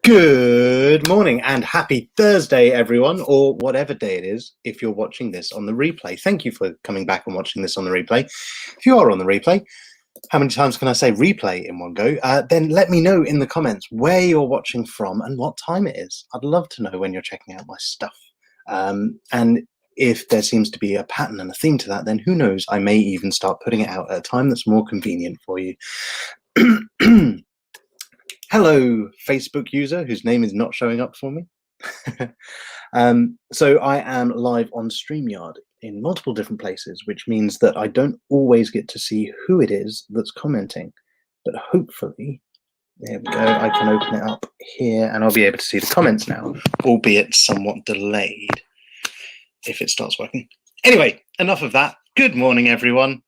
Good morning and happy Thursday, everyone, or whatever day it is if you're watching this on the replay. Thank you for coming back and watching this on the replay. If you are on the replay, how many times can I say replay in one go? Then let me know in the comments where you're watching from and what time it is. I'd love to know when you're checking out my stuff. And if there seems to be a pattern and a theme to that, then who knows, I may even start putting it out at a time that's more convenient for you. Hello, Facebook user whose name is not showing up for me. So I am live on StreamYard in multiple different places, which means that I don't always get to see who it is that's commenting. But hopefully, there we go, I can open it up here and I'll be able to see the comments now, albeit somewhat delayed if it starts working. Anyway, enough of that. Good morning, everyone.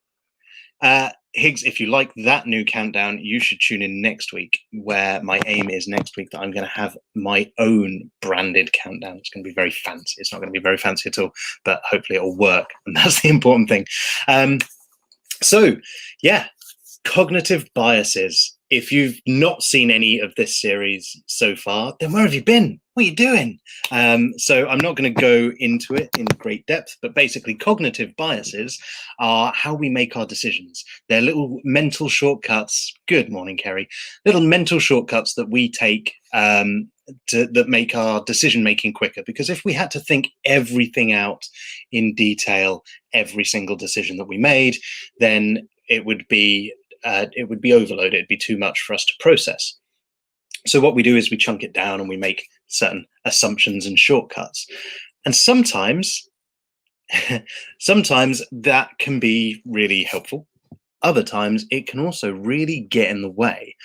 Higgs, if you like that new countdown, you should tune in next week, where my aim is next week that I'm going to have my own branded countdown. It's going to be very fancy. It's not going to be very fancy at all, but hopefully it'll work. And that's the important thing. So, yeah, cognitive biases. If you've not seen any of this series so far, then where have you been? What are you doing? So I'm not going to go into it in great depth, but basically cognitive biases are how we make our decisions. They're little mental shortcuts. Good morning, Kerry. Little mental shortcuts that we take that make our decision making quicker. Because if we had to think everything out in detail, every single decision that we made, then it would be overloaded. It'd be too much for us to process. So what we do is we chunk it down and we make certain assumptions and shortcuts. And sometimes that can be really helpful. Other times it can also really get in the way.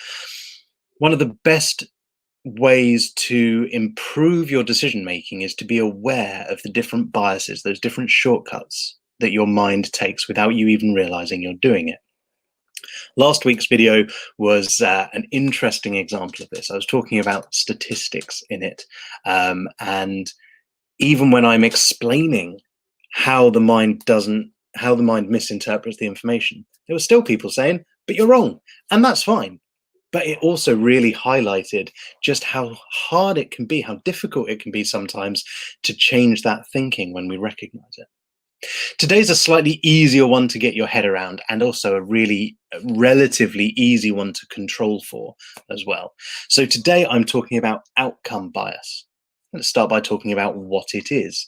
One of the best ways to improve your decision making is to be aware of the different biases, those different shortcuts that your mind takes without you even realizing you're doing it. Last week's video was an interesting example of this. I was talking about statistics in it. And even when I'm explaining how the mind misinterprets the information, there were still people saying, but you're wrong. And that's fine. But it also really highlighted just how hard it can be, how difficult it can be sometimes to change that thinking when we recognize it. Today's a slightly easier one to get your head around, and also a really relatively easy one to control for as well. So today I'm talking about outcome bias. Let's start by talking about what it is.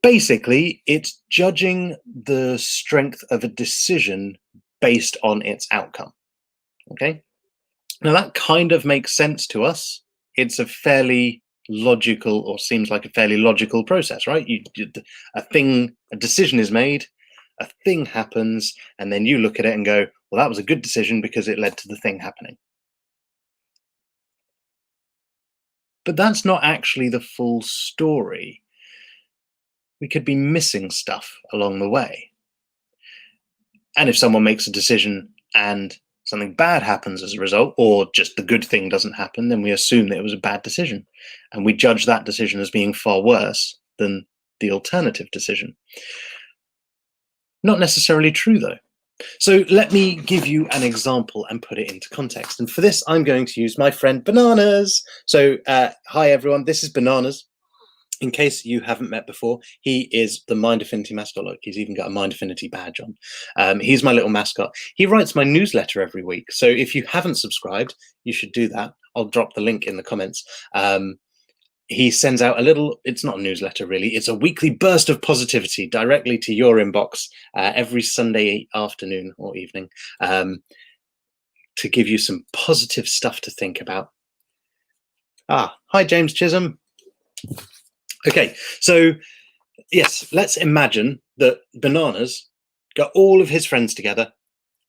Basically, it's judging the strength of a decision based on its outcome. Okay? Now that kind of makes sense to us. It's a fairly logical, or seems like a fairly logical process, right? A decision is made, a thing happens, and then you look at it and go, well, that was a good decision because it led to the thing happening. But that's not actually the full story. We could be missing stuff along the way. And if someone makes a decision and something bad happens as a result, or just the good thing doesn't happen, then we assume that it was a bad decision. And we judge that decision as being far worse than the alternative decision. Not necessarily true, though. So let me give you an example and put it into context. And for this, I'm going to use my friend Bananas. So hi, everyone. This is Bananas. In case you haven't met before, he is the Mind Affinity mascot. Look, he's even got a Mind Affinity badge on. He's my little mascot. He writes my newsletter every week. So if you haven't subscribed, you should do that. I'll drop the link in the comments. He sends out a little, it's not a newsletter really, it's a weekly burst of positivity directly to your inbox every Sunday afternoon or evening to give you some positive stuff to think about. Hi, James Chisholm. Okay, so yes, let's imagine that Bananas got all of his friends together,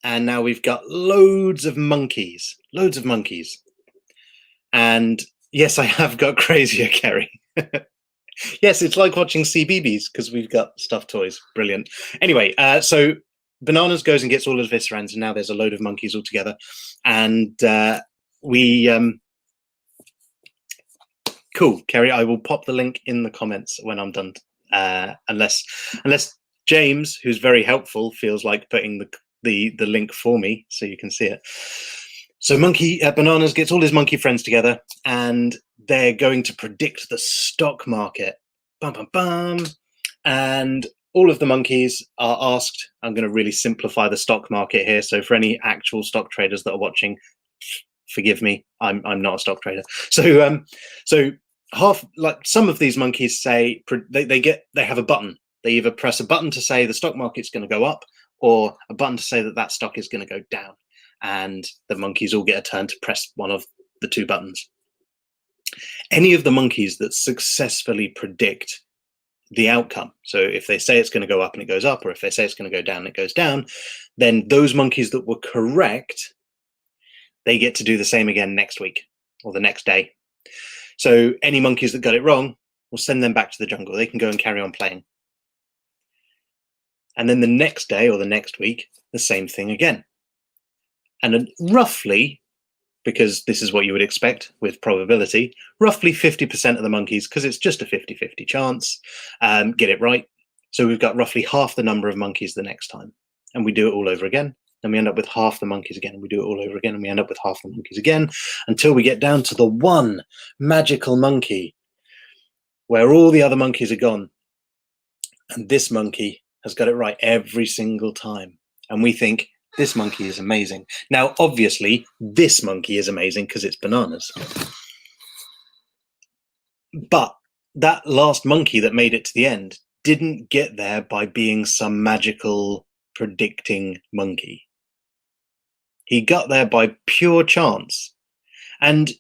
and now we've got loads of monkeys. And yes, I have got crazier, Kerry. Yes, it's like watching CBeebies because we've got stuffed toys. Brilliant. Anyway, so Bananas goes and gets all of his friends, and now there's a load of monkeys all together, and cool, Kerry. I will pop the link in the comments when I'm done, unless James, who's very helpful, feels like putting the link for me so you can see it. So Bananas gets all his monkey friends together, and they're going to predict the stock market. Bum, bum, bum. And all of the monkeys are asked. I'm going to really simplify the stock market here. So for any actual stock traders that are watching, forgive me, I'm not a stock trader. So some of these monkeys say they have a button. They either press a button to say the stock market's going to go up, or a button to say that stock is going to go down. And the monkeys all get a turn to press one of the two buttons. Any of the monkeys that successfully predict the outcome, so if they say it's going to go up and it goes up, or if they say it's going to go down and it goes down, then those monkeys that were correct, they get to do the same again next week or the next day. So any monkeys that got it wrong, we'll send them back to the jungle. They can go and carry on playing. And then the next day or the next week, the same thing again. And roughly, because this is what you would expect with probability, roughly 50% of the monkeys, because it's just a 50-50 chance, get it right. So we've got roughly half the number of monkeys the next time. And we do it all over again. And we end up with half the monkeys again. And we do it all over again. And we end up with half the monkeys again, until we get down to the one magical monkey where all the other monkeys are gone. And this monkey has got it right every single time. And we think, this monkey is amazing. Now, obviously, this monkey is amazing because it's Bananas. But that last monkey that made it to the end didn't get there by being some magical predicting monkey. He got there by pure chance. And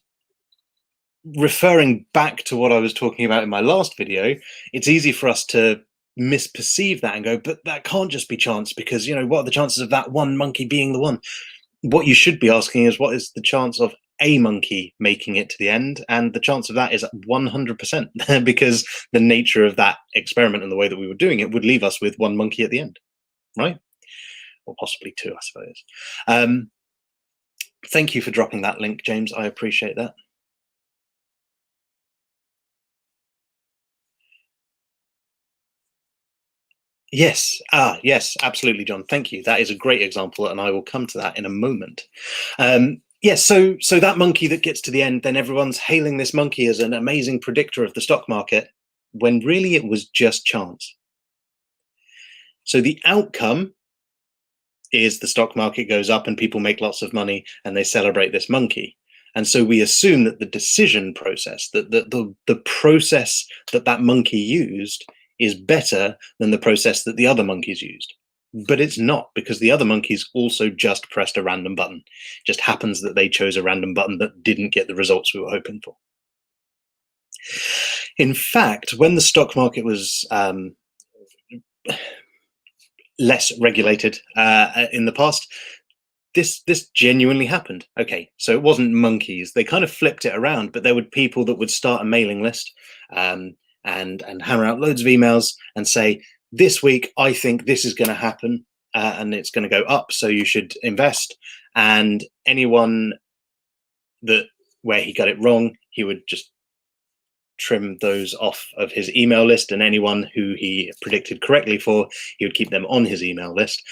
referring back to what I was talking about in my last video, it's easy for us to misperceive that and go, but that can't just be chance, because, you know, what are the chances of that one monkey being the one? What you should be asking is, what is the chance of a monkey making it to the end? And the chance of that is 100%, because the nature of that experiment and the way that we were doing it would leave us with one monkey at the end, right? Or possibly two, I suppose. Thank you for dropping that link, James. I appreciate that. Yes. Yes, absolutely, John. Thank you. That is a great example, and I will come to that in a moment. Yes, so that monkey that gets to the end, then everyone's hailing this monkey as an amazing predictor of the stock market, when really it was just chance. So the outcome is the stock market goes up and people make lots of money and they celebrate this monkey. And so we assume that the decision process, that the process that monkey used is better than the process that the other monkeys used. But it's not, because the other monkeys also just pressed a random button. It just happens that they chose a random button that didn't get the results we were hoping for. In fact, when the stock market was less regulated in the past, this genuinely happened. Okay, so it wasn't monkeys. They kind of flipped it around, but there were people that would start a mailing list and hammer out loads of emails and say, this week, I think this is going to happen and it's going to go up, so you should invest. And anyone where he got it wrong, he would just trim those off of his email list, and anyone who he predicted correctly for, he would keep them on his email list.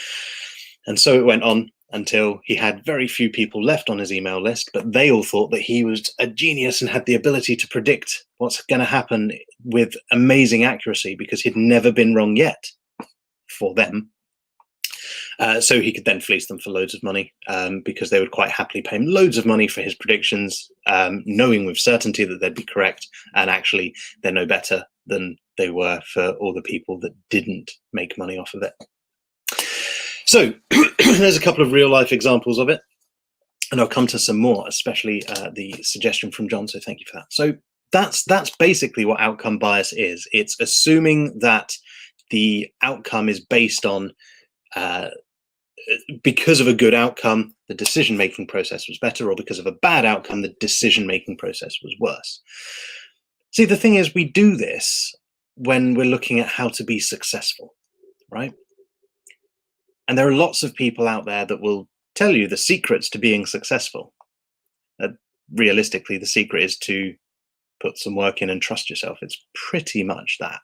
And so it went on until he had very few people left on his email list, but they all thought that he was a genius and had the ability to predict what's going to happen with amazing accuracy, because he'd never been wrong yet for them. So he could then fleece them for loads of money, because they would quite happily pay him loads of money for his predictions, knowing with certainty that they'd be correct, and actually they're no better than they were for all the people that didn't make money off of it. So there's a couple of real life examples of it, and I'll come to some more, especially the suggestion from John, so thank you for that. So that's basically what outcome bias is. It's assuming that the outcome is based on because of a good outcome, the decision-making process was better, or because of a bad outcome, the decision-making process was worse. See, the thing is, we do this when we're looking at how to be successful, right? And there are lots of people out there that will tell you the secrets to being successful. Realistically, the secret is to put some work in and trust yourself. It's pretty much that.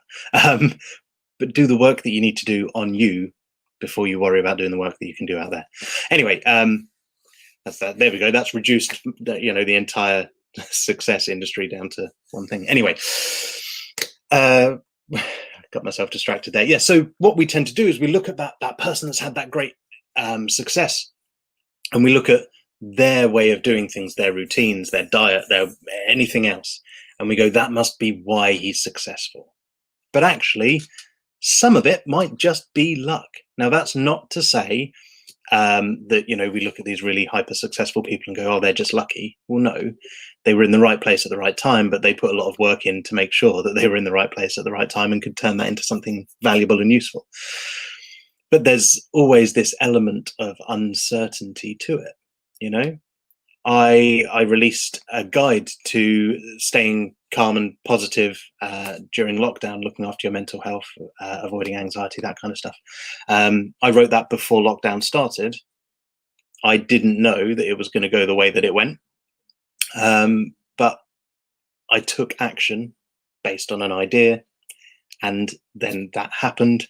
But do the work that you need to do on you before you worry about doing the work that you can do out there. Anyway, That's that. There we go. That's reduced the entire success industry down to one thing. Anyway, got myself distracted there. Yeah. So what we tend to do is we look at that person that's had that great success, and we look at their way of doing things, their routines, their diet, their anything else, and we go, that must be why he's successful. But actually, some of it might just be luck. Now, that's not to say that we look at these really hyper successful people and go, oh, they're just lucky. Well, no, they were in the right place at the right time, but they put a lot of work in to make sure that they were in the right place at the right time and could turn that into something valuable and useful. But there's always this element of uncertainty to it. I released a guide to staying calm and positive during lockdown, looking after your mental health, avoiding anxiety, that kind of stuff. I wrote that before lockdown started. I didn't know that it was going to go the way that it went, but I took action based on an idea, and then that happened.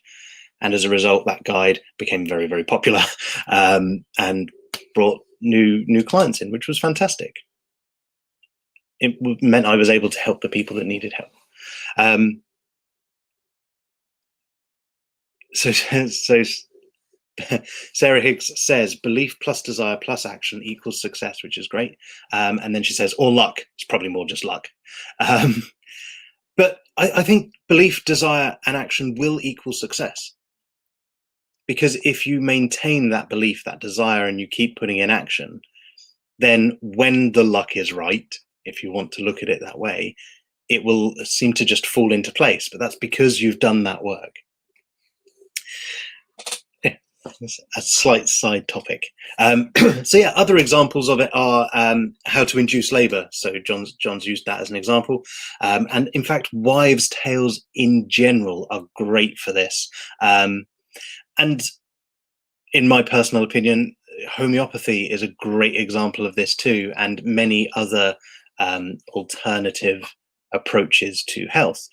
And as a result, that guide became very, very popular and brought new clients in, which was fantastic. It meant I was able to help the people that needed help. So Sarah Higgs says belief plus desire plus action equals success, which is great. And then she says, or luck. It's probably more just luck. But I think belief, desire, and action will equal success. Because if you maintain that belief, that desire, and you keep putting in action, then when the luck is right, if you want to look at it that way, it will seem to just fall into place. But that's because you've done that work. Yeah, that's a slight side topic. So yeah, other examples of it are how to induce labor. So John's used that as an example. And in fact, wives' tales in general are great for this. And in my personal opinion, homeopathy is a great example of this too, and many other alternative approaches to health.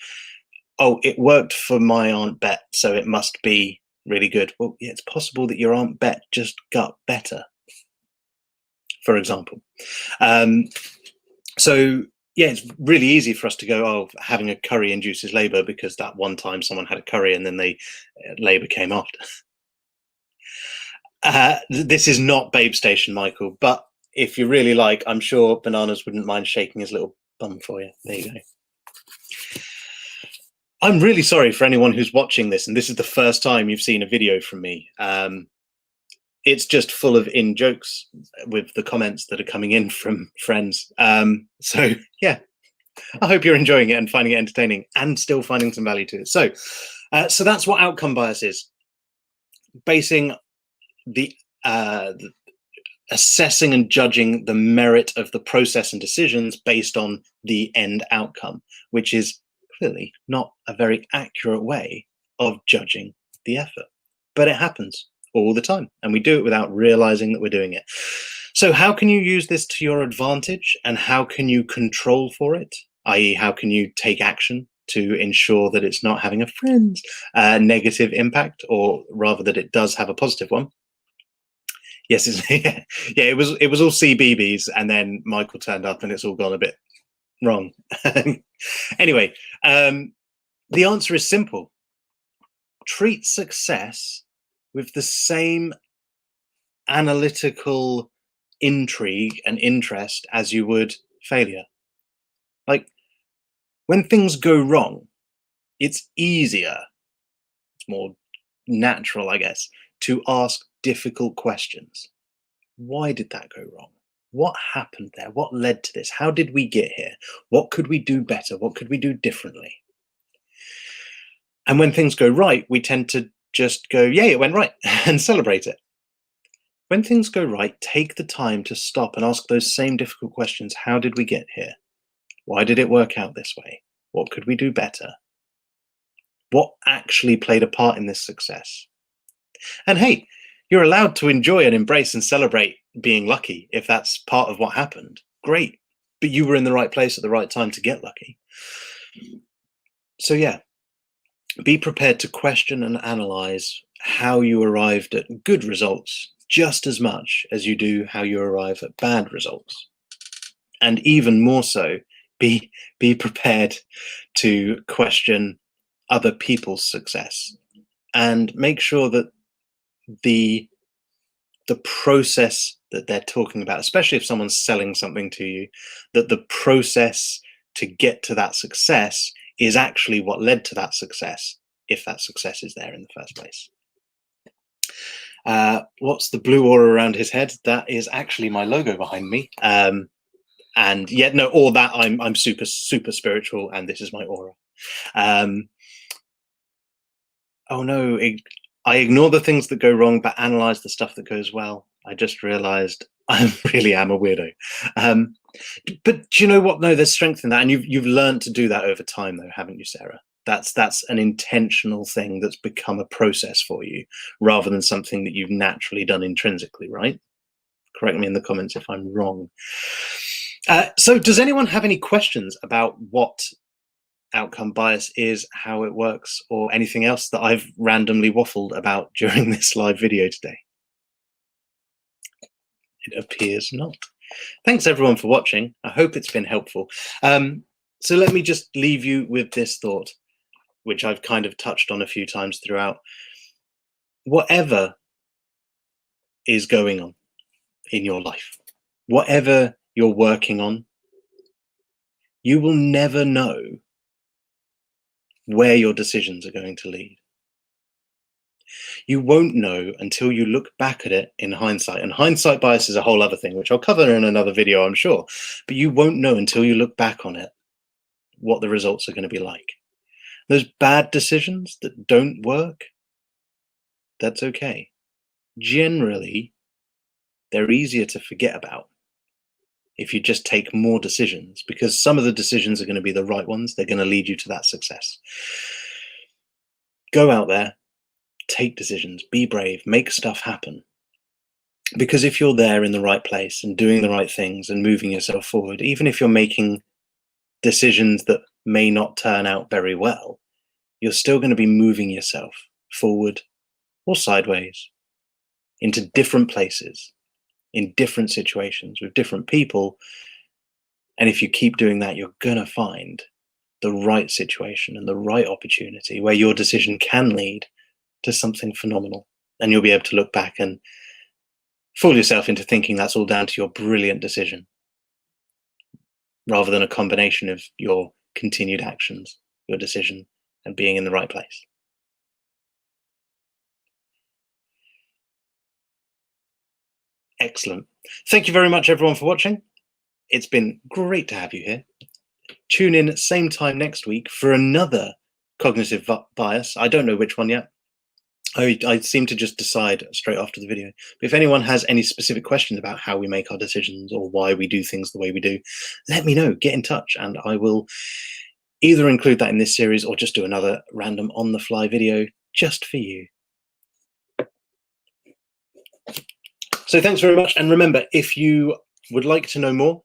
Oh, it worked for my Aunt Bet, so it must be really good. Well, yeah, it's possible that your Aunt Bet just got better, for example. So yeah, it's really easy for us to go, oh, having a curry induces labor because that one time someone had a curry and then labor came after. This is not Babe Station, Michael, but if you really like, I'm sure Bananas wouldn't mind shaking his little bum for you. There you go. I'm really sorry for anyone who's watching this, and this is the first time you've seen a video from me. It's just full of in-jokes with the comments that are coming in from friends. So yeah, I hope you're enjoying it and finding it entertaining and still finding some value to it. So that's what outcome bias is. Basing the assessing and judging the merit of the process and decisions based on the end outcome, which is clearly not a very accurate way of judging the effort. But it happens all the time, and we do it without realizing that we're doing it. So how can you use this to your advantage, and how can you control for it? I.e., how can you take action to ensure that it's not having a friend's negative impact, or rather that it does have a positive one? Yes, yeah, it was all CBBS, and then Michael turned up, and it's all gone a bit wrong. Anyway, the answer is simple. Treat success with the same analytical intrigue and interest as you would failure. Like, when things go wrong, it's easier, it's more natural, I guess, to ask difficult questions. Why did that go wrong? What happened there? What led to this? How did we get here? What could we do better? What could we do differently? And when things go right, we tend to just go, yay, it went right, and celebrate it. When things go right, take the time to stop and ask those same difficult questions. How did we get here? Why did it work out this way? What could we do better? What actually played a part in this success? And hey, you're allowed to enjoy and embrace and celebrate being lucky if that's part of what happened. Great. But you were in the right place at the right time to get lucky. So yeah, be prepared to question and analyze how you arrived at good results just as much as you do how you arrive at bad results. And even more so, be prepared to question other people's success, and make sure that the process that they're talking about, especially if someone's selling something to you, that the process to get to that success is actually what led to that success, if that success is there in the first place. What's the blue aura around his head? That is actually my logo behind me. And yet, no, all that I'm super spiritual, and this is my aura. Oh no, I ignore the things that go wrong, but analyze the stuff that goes well. I just realized I really am a weirdo. But do you know what? No, there's strength in that, and you've learned to do that over time, though, haven't you, Sarah? That's an intentional thing that's become a process for you, rather than something that you've naturally done intrinsically, right? Correct me in the comments if I'm wrong. So does anyone have any questions about what outcome bias is, how it works, or anything else that I've randomly waffled about during this live video today? It appears not. Thanks everyone for watching. I hope it's been helpful. So let me just leave you with this thought, which I've kind of touched on a few times throughout. Whatever is going on in your life, whatever you're working on, you will never know where your decisions are going to lead. You won't know until you look back at it in hindsight. And hindsight bias is a whole other thing, which I'll cover in another video, I'm sure. But you won't know until you look back on it what the results are going to be like. Those bad decisions that don't work, that's okay. Generally, they're easier to forget about if you just take more decisions, because some of the decisions are going to be the right ones. They're going to lead you to that success. Go out there, take decisions, be brave, make stuff happen. Because if you're there in the right place and doing the right things and moving yourself forward, even if you're making decisions that may not turn out very well, you're still going to be moving yourself forward or sideways into different places, in different situations, with different people. And if you keep doing that, you're going to find the right situation and the right opportunity where your decision can lead to something phenomenal. And you'll be able to look back and fool yourself into thinking that's all down to your brilliant decision, rather than a combination of your continued actions, your decision, and being in the right place. Excellent. Thank you very much, everyone, for watching. It's been great to have you here. Tune in at same time next week for another cognitive bias. I don't know which one yet. I seem to just decide straight after the video. But if anyone has any specific questions about how we make our decisions or why we do things the way we do, let me know. Get in touch, and I will either include that in this series or just do another random on-the-fly video just for you. So thanks very much. And remember, if you would like to know more,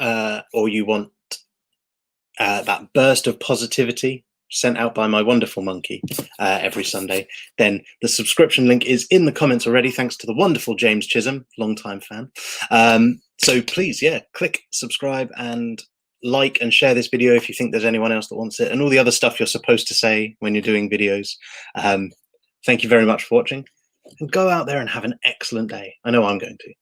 or you want that burst of positivity sent out by my wonderful monkey every Sunday, then the subscription link is in the comments already, thanks to the wonderful James Chisholm, long-time fan. So please, yeah, click subscribe and like and share this video if you think there's anyone else that wants it, and all the other stuff you're supposed to say when you're doing videos. Thank you very much for watching, and go out there and have an excellent day. I know I'm going to.